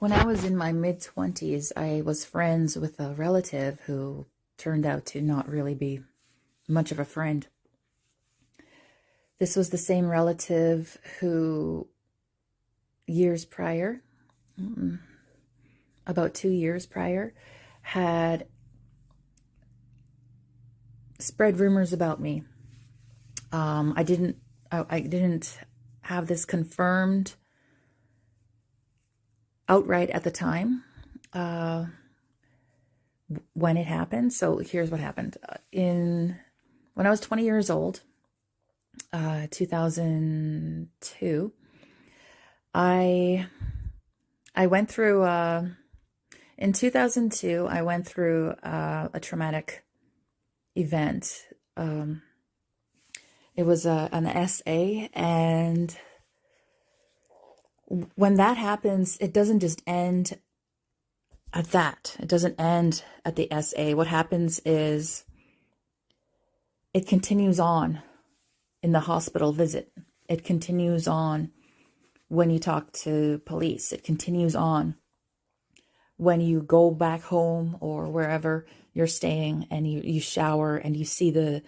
When I was in my mid-20s, I was friends with a relative who turned out to not really be much of a friend. This was the same relative who years prior, about 2 years prior, had spread rumors about me. I didn't have this confirmed outright at the time when it happened. So here's what happened. When I was 20 years old, 2002, I went through in 2002 I went through a traumatic event. It was an SA, and when that happens, it doesn't just end at that. It doesn't end at the SA. What happens is it continues on in the hospital visit. It continues on when you talk to police. It continues on when you go back home or wherever you're staying and you shower and you see the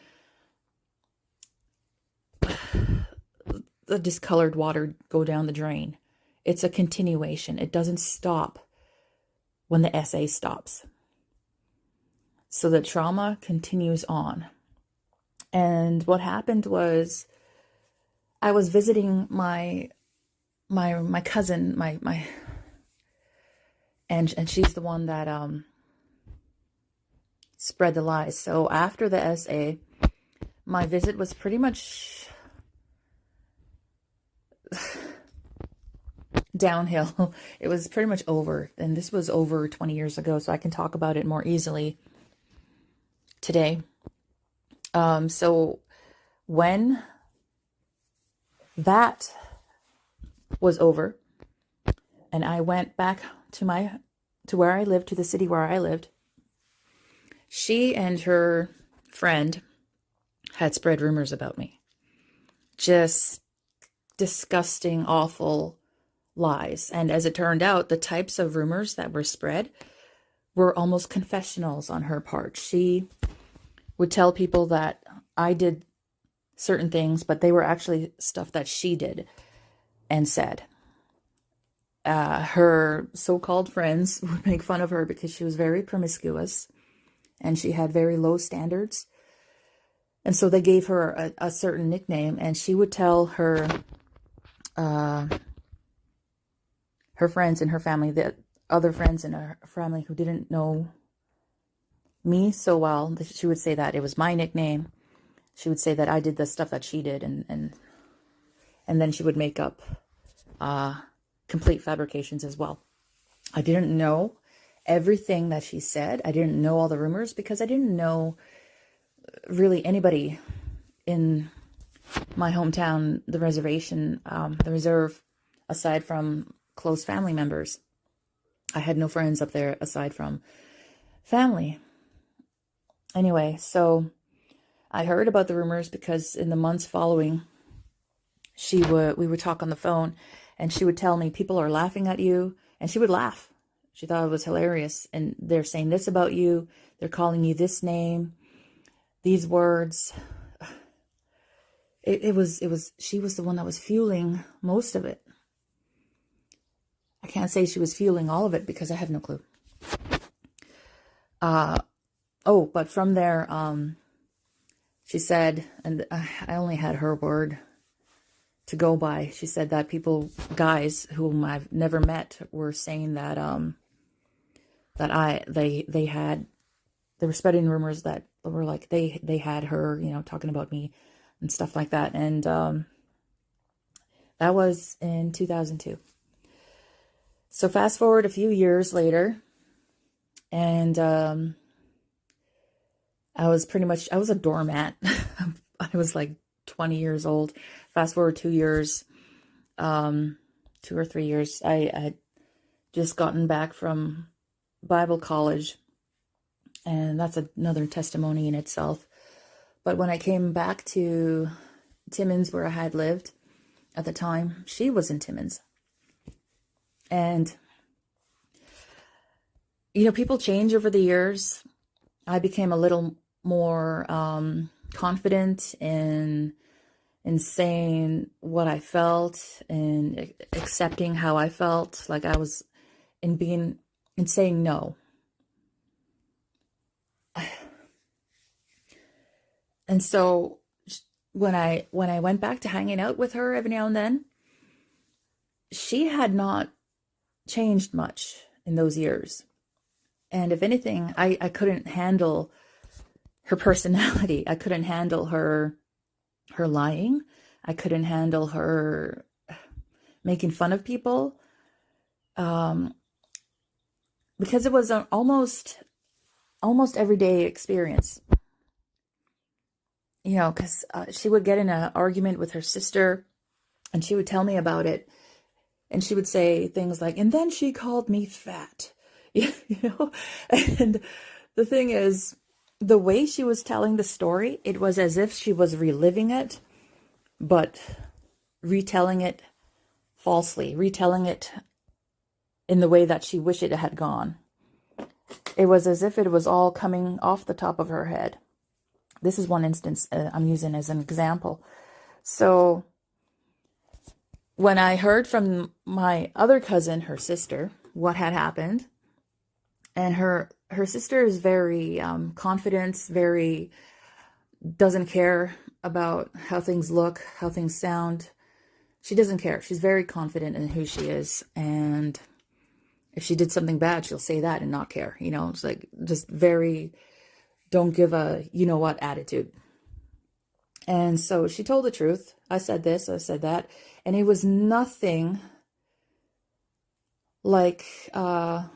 discolored water go down the drain. It's a continuation. It doesn't stop when the SA stops. So the trauma continues on. And what happened was I was visiting my cousin, and she's the one that spread the lies. So after the SA, my visit was pretty much downhill. It was pretty much over. And this was over 20 years ago, so I can talk about it more easily today. So when that was over and I went back to where I lived, to the city where I lived, she and her friend had spread rumors about me. Just disgusting, awful lies. And as it turned out, the types of rumors that were spread were almost confessionals on her part. She would tell people that I did certain things, but they were actually stuff that she did and said. Her so-called friends would make fun of her because she was very promiscuous and she had very low standards. And so they gave her a certain nickname, and she would tell her friends in her family, that other friends in her family who didn't know me so well, she would say that it was my nickname. She would say that I did the stuff that she did, and then she would make up complete fabrications as well. I didn't know everything that she said. I didn't know all the rumors because I didn't know really anybody in my hometown, the reservation, the reserve, aside from close family members. I had no friends up there aside from family. Anyway, so I heard about the rumors because in the months following, we would talk on the phone, and she would tell me, people are laughing at you, and she would laugh. She thought it was hilarious, and they're saying this about you, they're calling you this name, these words. She was the one that was fueling most of it. I can't say she was fueling all of it because I have no clue. But from there, she said, and I only had her word to go by. She said that guys whom I've never met, were saying that they were spreading rumors that were like they had her, talking about me and stuff like that. And that was in 2002. So fast forward a few years later, and I was a doormat. I was like 20 years old. Fast forward 2 years, 2 or 3 years. I had just gotten back from Bible college, and that's another testimony in itself. But when I came back to Timmins, where I had lived at the time, she was in Timmins. And You know, people change over the years. I became a little more confident in saying what I felt and accepting how I felt, like I was in saying no. And so when I went back to hanging out with her every now and then, she had not changed much in those years. And if anything, I couldn't handle her personality. I couldn't handle her lying. I couldn't handle her making fun of people. Because it was an almost everyday experience. You know, because she would get in an argument with her sister, and she would tell me about it, and she would say things like, "And then she called me fat," you know. And the thing is, the way she was telling the story, it was as if she was reliving it, but retelling it falsely, retelling it in the way that she wished it had gone. It was as if it was all coming off the top of her head. This is one instance I'm using as an example. So when I heard from my other cousin, her sister, what had happened, and her sister is very confident, very doesn't care about how things look, how things sound. She doesn't care. She's very confident in who she is, and if she did something bad, she'll say that and not care. You know, it's like just very don't give a you know what attitude. And so she told the truth. I said this, I said that, and it was nothing like her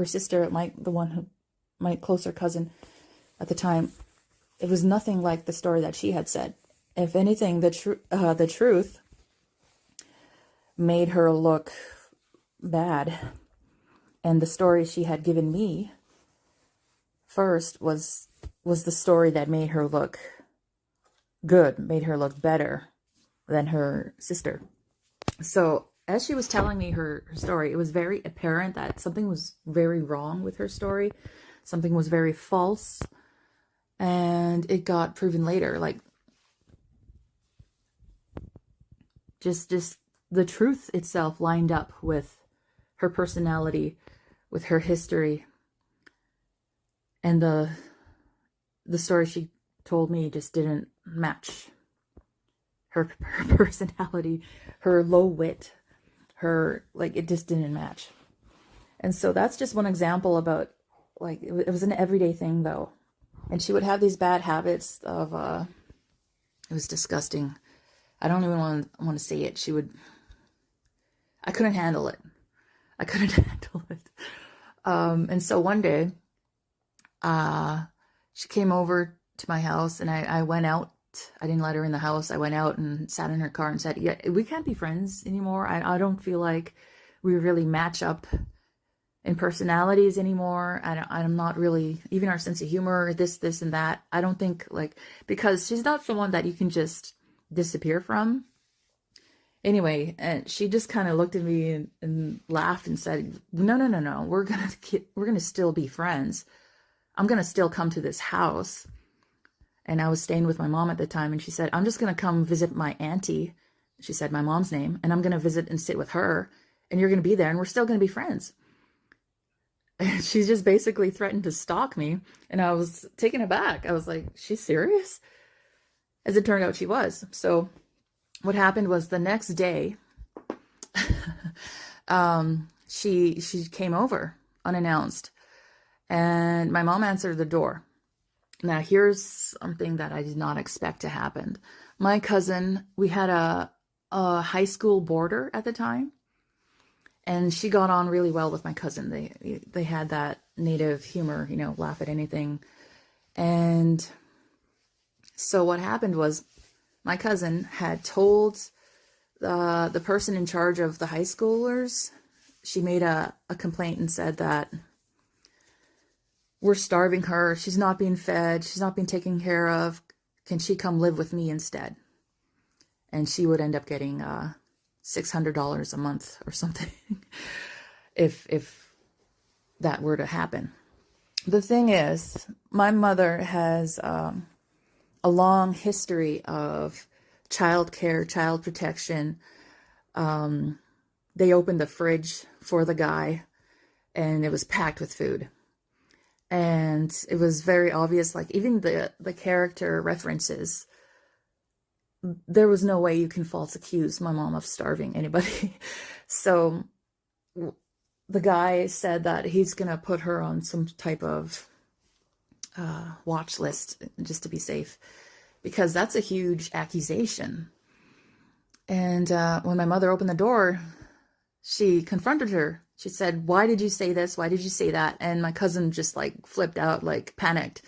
sister, my closer cousin at the time. It was nothing like the story that she had said. If anything, the truth made her look bad, and the story she had given me first was the story that made her look good, made her look better than her sister. So as she was telling me her story, it was very apparent that something was very wrong with her story. Something was very false. And it got proven later. Like, just the truth itself lined up with her personality, with her history. And the story she told me just didn't match her personality, her low wit, it just didn't match. And so that's just one example about, like, it was an everyday thing though. And she would have these bad habits of, it was disgusting. I don't even want to say it. I couldn't handle it. I couldn't handle it. And so one day, she came over to my house, and I went out. I didn't let her in the house. I went out and sat in her car and said, "Yeah, we can't be friends anymore. I don't feel like we really match up in personalities anymore. I'm not really, even our sense of humor, this and that. I don't think, like, because she's not someone that you can just disappear from." Anyway, and she just kind of looked at me and laughed and said, no, we're gonna still be friends. I'm gonna still come to this house. And I was staying with my mom at the time, and she said, "I'm just gonna come visit my auntie." She said my mom's name, "and I'm gonna visit and sit with her, and you're gonna be there, and we're still gonna be friends." And she just basically threatened to stalk me, and I was taken aback. I was like, "She's serious?" As it turned out, she was. So what happened was, the next day, she came over unannounced, and my mom answered the door. Now, here's something that I did not expect to happen. My cousin, we had a high school boarder at the time, and she got on really well with my cousin. They had that native humor, you know, laugh at anything. And so what happened was, my cousin had told the person in charge of the high schoolers, she made a complaint and said that we're starving her. She's not being fed. She's not being taken care of. Can she come live with me instead? And she would end up getting $600 a month or something if that were to happen. The thing is, my mother has a long history of child care, child protection. They opened the fridge for the guy and it was packed with food. And it was very obvious, like even the character references, there was no way you can false accuse my mom of starving anybody. So the guy said that he's going to put her on some type of watch list just to be safe, because that's a huge accusation. And when my mother opened the door, she confronted her. She said, "Why did you say this? Why did you say that?" And my cousin just like flipped out, like panicked,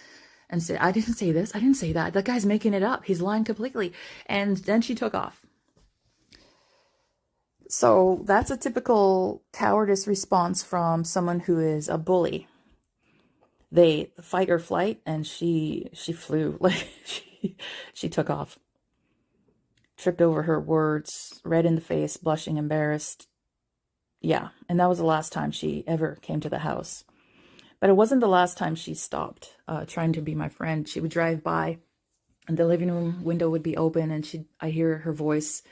and said, "I didn't say this. I didn't say that. That guy's making it up. He's lying completely." And then she took off. So that's a typical cowardice response from someone who is a bully. They fight or flight, and she flew. Like she took off. Tripped over her words, red in the face, blushing, embarrassed. Yeah, and that was the last time she ever came to the house. But it wasn't the last time she stopped trying to be my friend. She would drive by, and the living room window would be open, and I'd hear her voice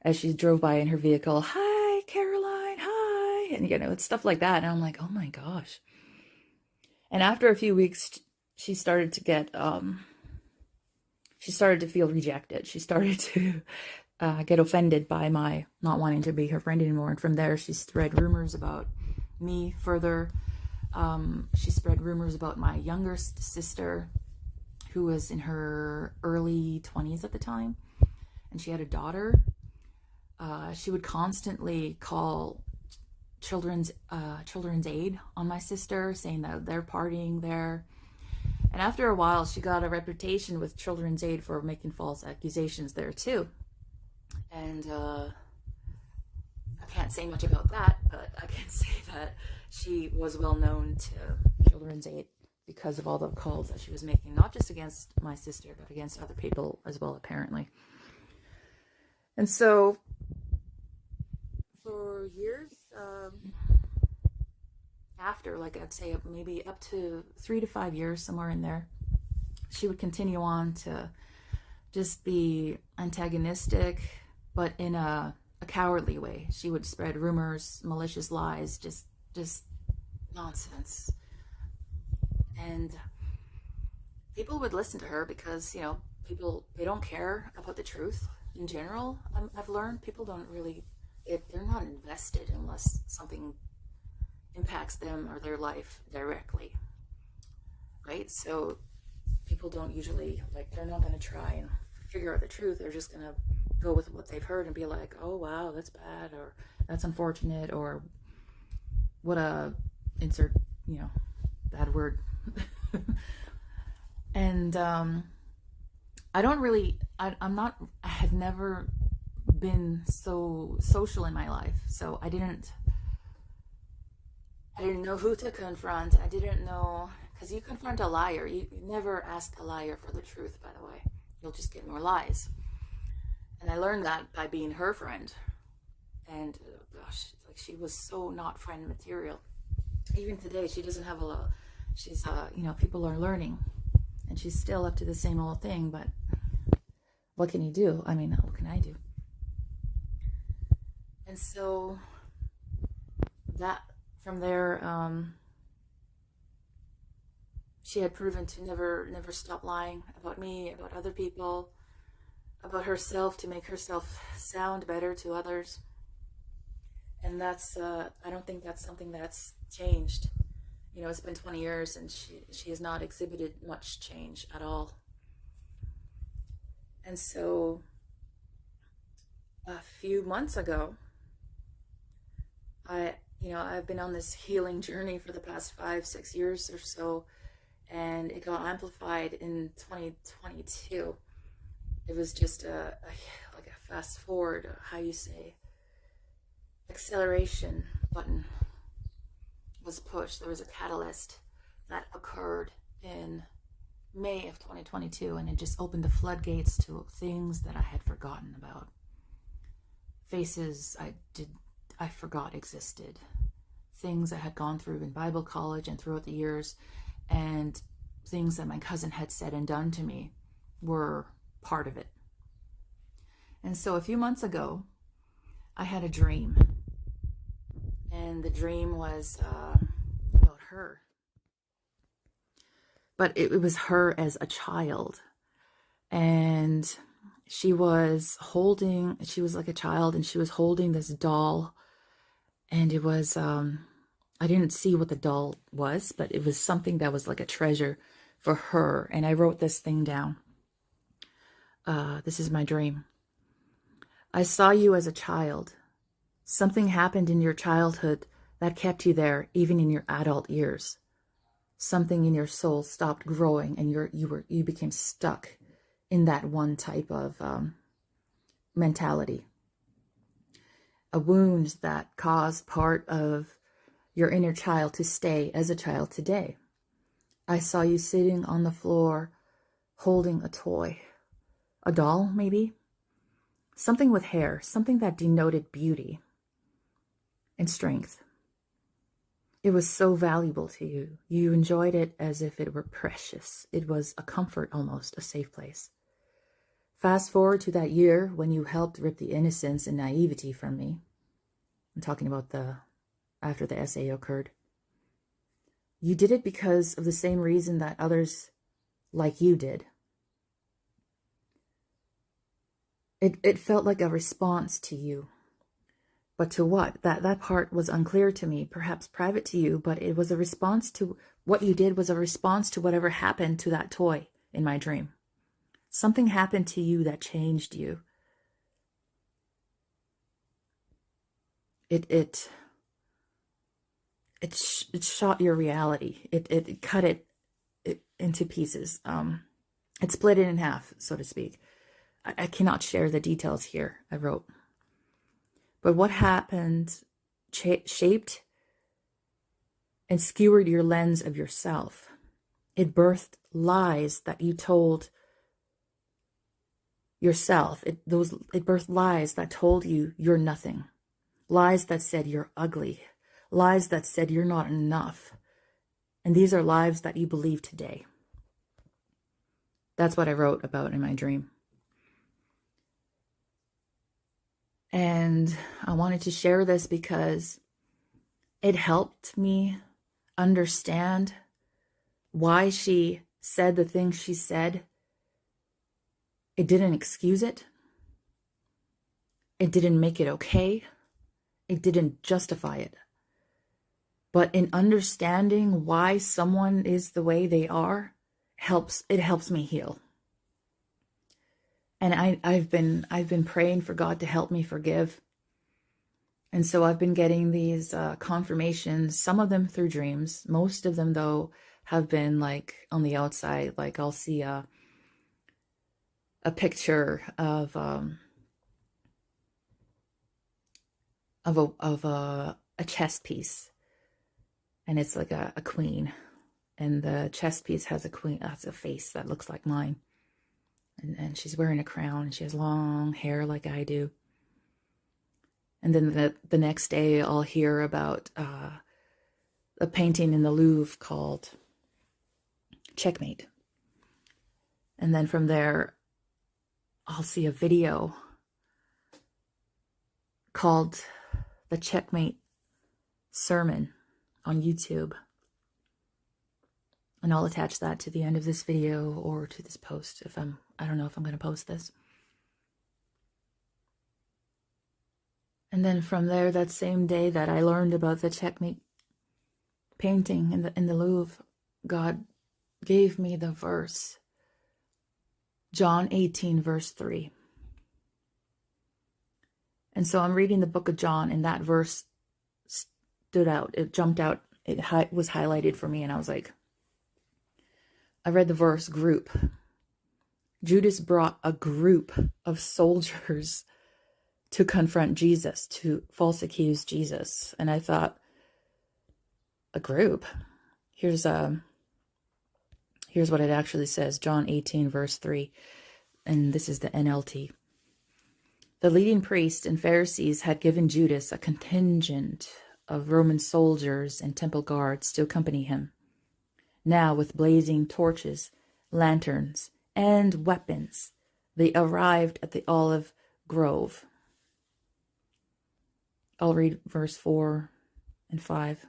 as she drove by in her vehicle. "Hi, Caroline, hi." And, it's stuff like that. And I'm like, oh my gosh. And after a few weeks, she started to get, she started to feel rejected. She started to get offended by my not wanting to be her friend anymore. And from there, she spread rumors about me further. She spread rumors about my younger sister, who was in her early 20s at the time. And she had a daughter. She would constantly call children's aid on my sister, saying that they're partying there. And after a while, she got a reputation with Children's Aid for making false accusations there too. And I can't say much about that, but I can say that she was well known to Children's Aid because of all the calls that she was making, not just against my sister, but against other people as well, apparently. And so for years after, like I'd say maybe up to 3 to 5 years, somewhere in there, she would continue on to just be antagonistic, but in a cowardly way. She would spread rumors, malicious lies, just nonsense. And people would listen to her because, people, they don't care about the truth in general. I've learned people don't really, they're not invested unless something impacts them or their life directly, right? So people don't usually, they're not going to try and figure out the truth. They're just going to go with what they've heard and be like, oh wow, that's bad, or that's unfortunate, or what a insert, bad word. And I don't really, I have never been so social in my life, so I didn't know who to confront. I didn't know, because you confront a liar, you never ask a liar for the truth, by the way. You'll just get more lies. And I learned that by being her friend. And gosh, she was so not friend material. Even today, she doesn't have a lot. She's, people are learning. And she's still up to the same old thing, but what can you do? I mean, what can I do? And so that, from there, she had proven to never stop lying about me, about other people, about herself, to make herself sound better to others. And that's, I don't think that's something that's changed. It's been 20 years and she has not exhibited much change at all. And so a few months ago, I've been on this healing journey for the past 5-6 years or so, and it got amplified in 2022. It was just a fast forward, how you say, acceleration button was pushed. There was a catalyst that occurred in May of 2022, and it just opened the floodgates to things that I had forgotten about. Faces I forgot existed. things I had gone through in Bible college and throughout the years, and things that my cousin had said and done to me were part of it. And so a few months ago, I had a dream. And the dream was about her. But it was her as a child. And she was like a child, and she was holding this doll. And it was, I didn't see what the doll was, but it was something that was like a treasure for her. And I wrote this thing down. This is my dream. I saw you as a child. Something happened in your childhood that kept you there, even in your adult years. Something in your soul stopped growing, and you became stuck in that one type of mentality. A wound that caused part of your inner child to stay as a child today. I saw you sitting on the floor holding a toy. A doll, maybe? Something with hair, something that denoted beauty and strength. It was so valuable to you. You enjoyed it as if it were precious. It was a comfort, almost a safe place. Fast forward to that year when you helped rip the innocence and naivety from me. I'm talking about after the essay occurred. You did it because of the same reason that others like you did. It felt like a response to you. But to what? That part was unclear to me, perhaps private to you, but it was a response to what you did, was a response to whatever happened to that toy in my dream. Something happened to you that changed you. It shot your reality. It cut it into pieces. It split it in half, so to speak. I cannot share the details here, I wrote. But what happened shaped and skewered your lens of yourself. It birthed lies that you told yourself. It birthed lies that told you you're nothing. Lies that said you're ugly. Lies that said you're not enough. And these are lies that you believe today. That's what I wrote about in my dream. And I wanted to share this because it helped me understand why she said the things she said. It didn't excuse it. It didn't make it okay. It didn't justify it. But in understanding why someone is the way they are, it helps me heal. And I've been praying for God to help me forgive. And so I've been getting these confirmations, some of them through dreams. Most of them, though, have been like on the outside. Like I'll see a picture of a chess piece, and it's like a queen, and the chess piece has a face that looks like mine. And she's wearing a crown, and she has long hair like I do. And then the next day, I'll hear about a painting in the Louvre called Checkmate. And then from there, I'll see a video called the Checkmate Sermon on YouTube. And I'll attach that to the end of this video or to this post I don't know if I'm going to post this. And then from there, that same day that I learned about the Checkmate painting in the Louvre, God gave me the verse, John 18, verse 3. And so I'm reading the book of John, and that verse stood out. It jumped out. It was highlighted for me, and I was like, I read the verse, group. Judas brought a group of soldiers to confront Jesus, to false accuse Jesus. And I thought, a group? Here's what it actually says, John 18, verse 3. And this is the NLT. The leading priests and Pharisees had given Judas a contingent of Roman soldiers and temple guards to accompany him. Now, with blazing torches, lanterns, and weapons, they arrived at the olive grove. I'll read verse 4 and 5.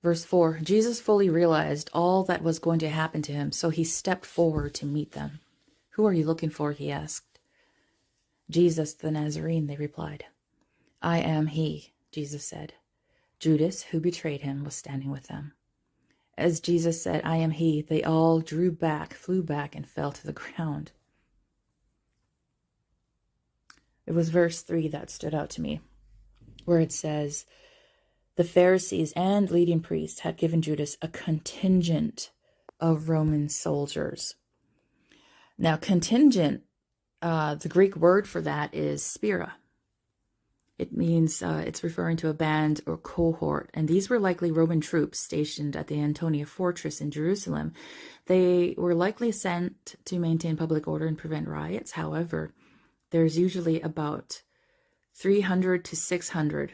Verse 4, Jesus fully realized all that was going to happen to him, so he stepped forward to meet them. Who are you looking for? He asked. Jesus the Nazarene, they replied. I am he, Jesus said. Judas, who betrayed him, was standing with them. As Jesus said, I am he, they all drew back, flew back, and fell to the ground. It was verse 3 that stood out to me, where it says, the Pharisees and leading priests had given Judas a contingent of Roman soldiers. Now, contingent, the Greek word for that is spira. It means it's referring to a band or cohort, and these were likely Roman troops stationed at the Antonia fortress in Jerusalem. They were likely sent to maintain public order and prevent riots. However, there's usually about 300 to 600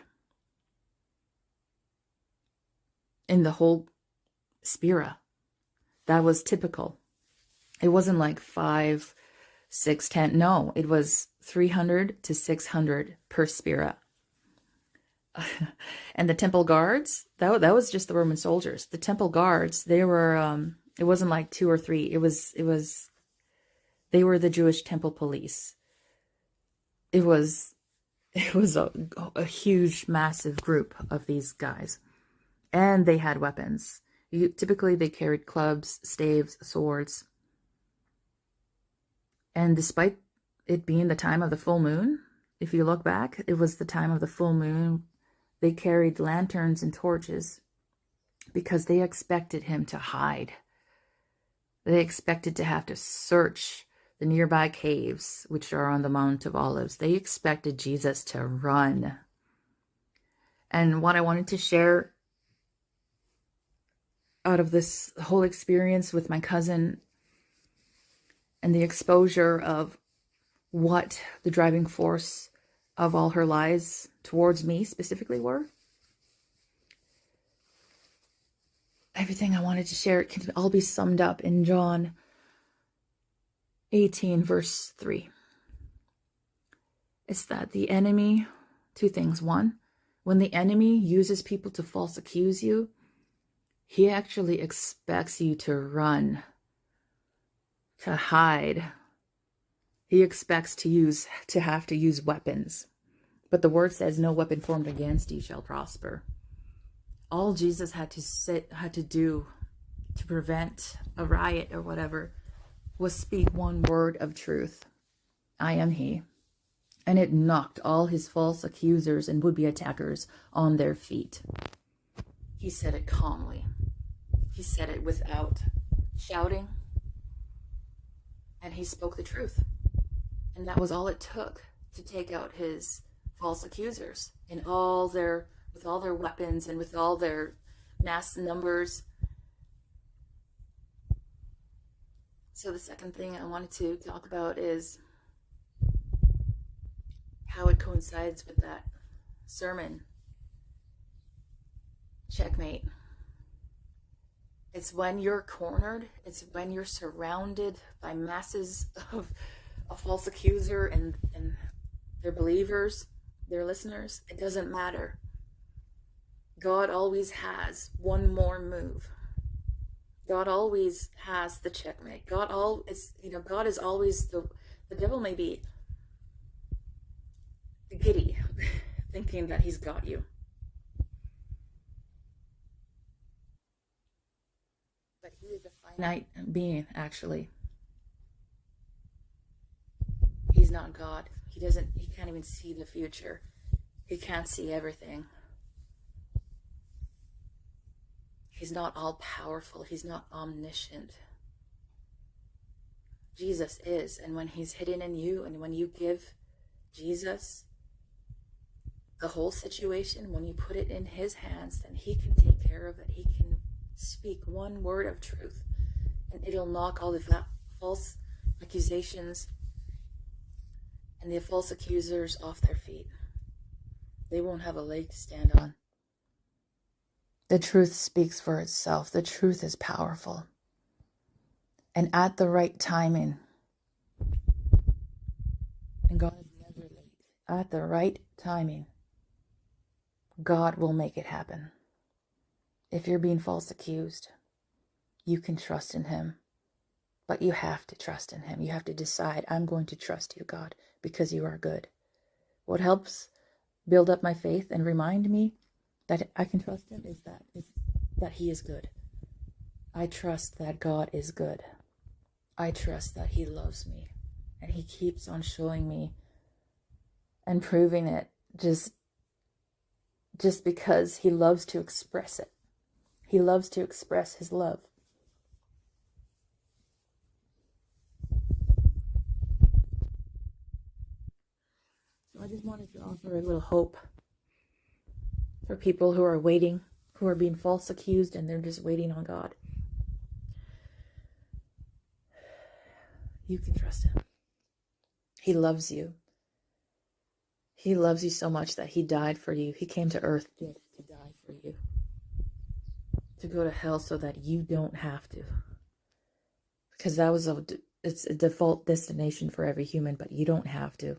in the whole spira. That was typical. It wasn't like 5, 6, 10. No, it was 300 to 600 per spira. And the temple guards, that was just the Roman soldiers. The temple guards, they were, it wasn't like 2 or 3. They were the Jewish temple police. It was a huge, massive group of these guys. And they had weapons. Typically, they carried clubs, staves, swords. And despite it being the time of the full moon, if you look back, it was the time of the full moon. They carried lanterns and torches because they expected him to hide. They expected to have to search the nearby caves, which are on the Mount of Olives. They expected Jesus to run. And what I wanted to share out of this whole experience with my cousin and the exposure of what the driving force of all her lies towards me specifically were. Everything I wanted to share, it can all be summed up in John 18, verse 3. It's that the enemy, 2 things. 1, when the enemy uses people to false accuse you, he actually expects you to run, to hide. He expects to have to use weapons. But the word says, no weapon formed against you shall prosper. All Jesus had to do to prevent a riot or whatever was speak one word of truth. I am he. And it knocked all his false accusers and would-be attackers on their feet. He said it calmly. He said it without shouting. And he spoke the truth. And that was all it took to take out his false accusers with all their weapons and with all their mass numbers. So the second thing I wanted to talk about is how it coincides with that sermon. Checkmate. It's when you're cornered, it's when you're surrounded by masses of a false accuser and their believers, their listeners. It doesn't matter. God always has one more move. God always has the checkmate. God is always the devil may be giddy, thinking that he's got you. But he is a finite being, actually. He's not God. He can't even see the future. He can't see everything. He's not all powerful. He's not omniscient. Jesus is. And when he's hidden in you, and when you give Jesus the whole situation, when you put it in his hands, then he can take care of it. He can speak one word of truth, and it'll knock all the false accusations and the false accusers off their feet. they won't have a leg to stand on. The truth speaks for itself. The truth is powerful. And at the right timing, and God is never late, at the right timing, God will make it happen. If you're being false accused, you can trust in him. But you have to trust in him. You have to decide, I'm going to trust you, God, because you are good. What helps build up my faith and remind me that I can trust him is that he is good. I trust that God is good. I trust that he loves me. And he keeps on showing me and proving it just because he loves to express it. He loves to express his love. So I just wanted to offer a little hope for people who are waiting, who are being false accused, and they're just waiting on God. You can trust him. He loves you. He loves you so much that he died for you. He came to earth to die for you. To go to hell so that you don't have to. Because that was it's a default destination for every human, but you don't have to.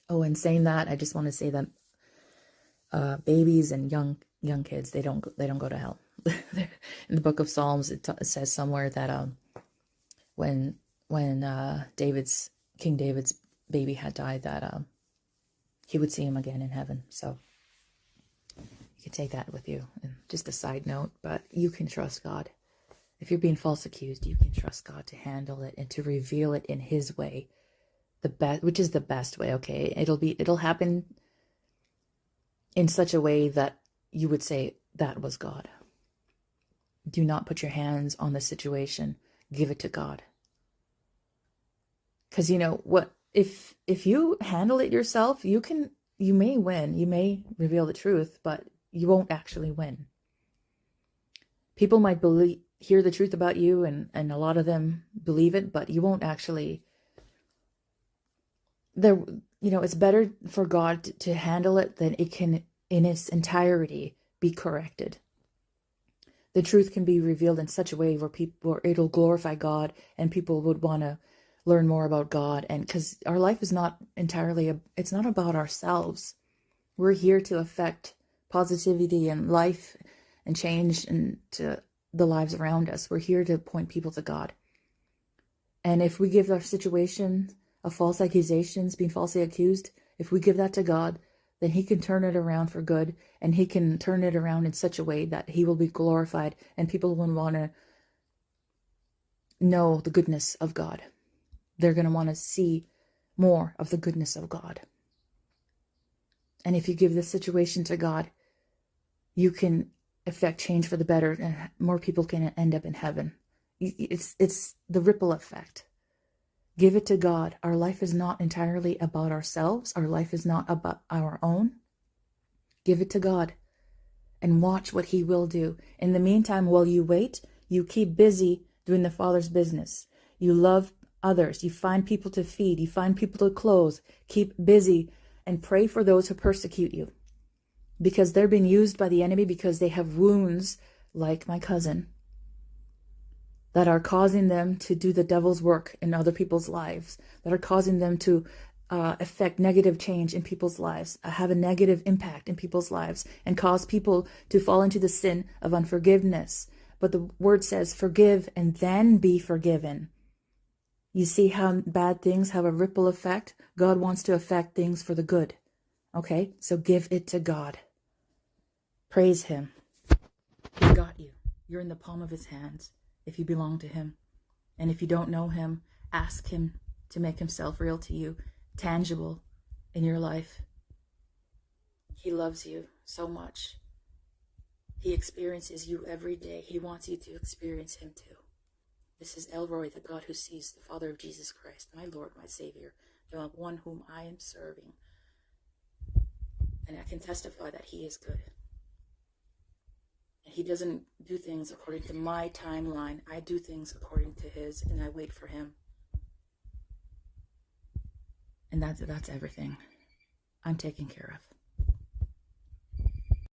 Oh, and saying that, I just want to say that babies and young kids, they don't go to hell. In the book of Psalms, it says somewhere that when King David's baby had died, that he would see him again in heaven. So you can take that with you. And just a side note, but you can trust God. If you're being false accused, you can trust God to handle it and to reveal it in his way. The best, which is the best way, okay? It'll happen in such a way that you would say that was God. Do not put your hands on the situation. Give it to God. Because you know what, if you handle it yourself, you may win. You may reveal the truth, but you won't actually win. People might hear the truth about you, and a lot of them believe it, but you won't actually. It's better for God to handle it than it can in its entirety be corrected. The truth can be revealed in such a way where it'll glorify God, and people would want to learn more about God. And because our life is not entirely, it's not about ourselves. We're here to affect positivity and life and change into the lives around us. We're here to point people to God. And if we give our situation of false accusations, being falsely accused, if we give that to God, then he can turn it around for good, and he can turn it around in such a way that he will be glorified, and people will want to know the goodness of God. They're going to want to see more of the goodness of God. And if you give this situation to God, you can affect change for the better, and more people can end up in heaven. It's the ripple effect. Give it to God. Our life is not entirely about ourselves. Our life is not about our own. Give it to God and watch what he will do. In the meantime, while you wait, you keep busy doing the Father's business. You love others. You find people to feed. You find people to clothe. Keep busy and pray for those who persecute you, because they're being used by the enemy, because they have wounds like my cousin that are causing them to do the devil's work in other people's lives, that are causing them to affect negative change in people's lives, have a negative impact in people's lives, and cause people to fall into the sin of unforgiveness. But the word says, forgive and then be forgiven. You see how bad things have a ripple effect? God wants to affect things for the good. Okay, so give it to God. Praise him. He got you. You're in the palm of his hands if you belong to him. And if you don't know him, ask him to make himself real to you, tangible in your life. He loves you so much. He experiences you every day. He wants you to experience him too. This is Elroy, the God who sees, the Father of Jesus Christ, my Lord, my Savior, the one whom I am serving. And I can testify that he is good. And he doesn't do things according to my timeline. I do things according to his, and I wait for him. And that's everything. I'm taken care of.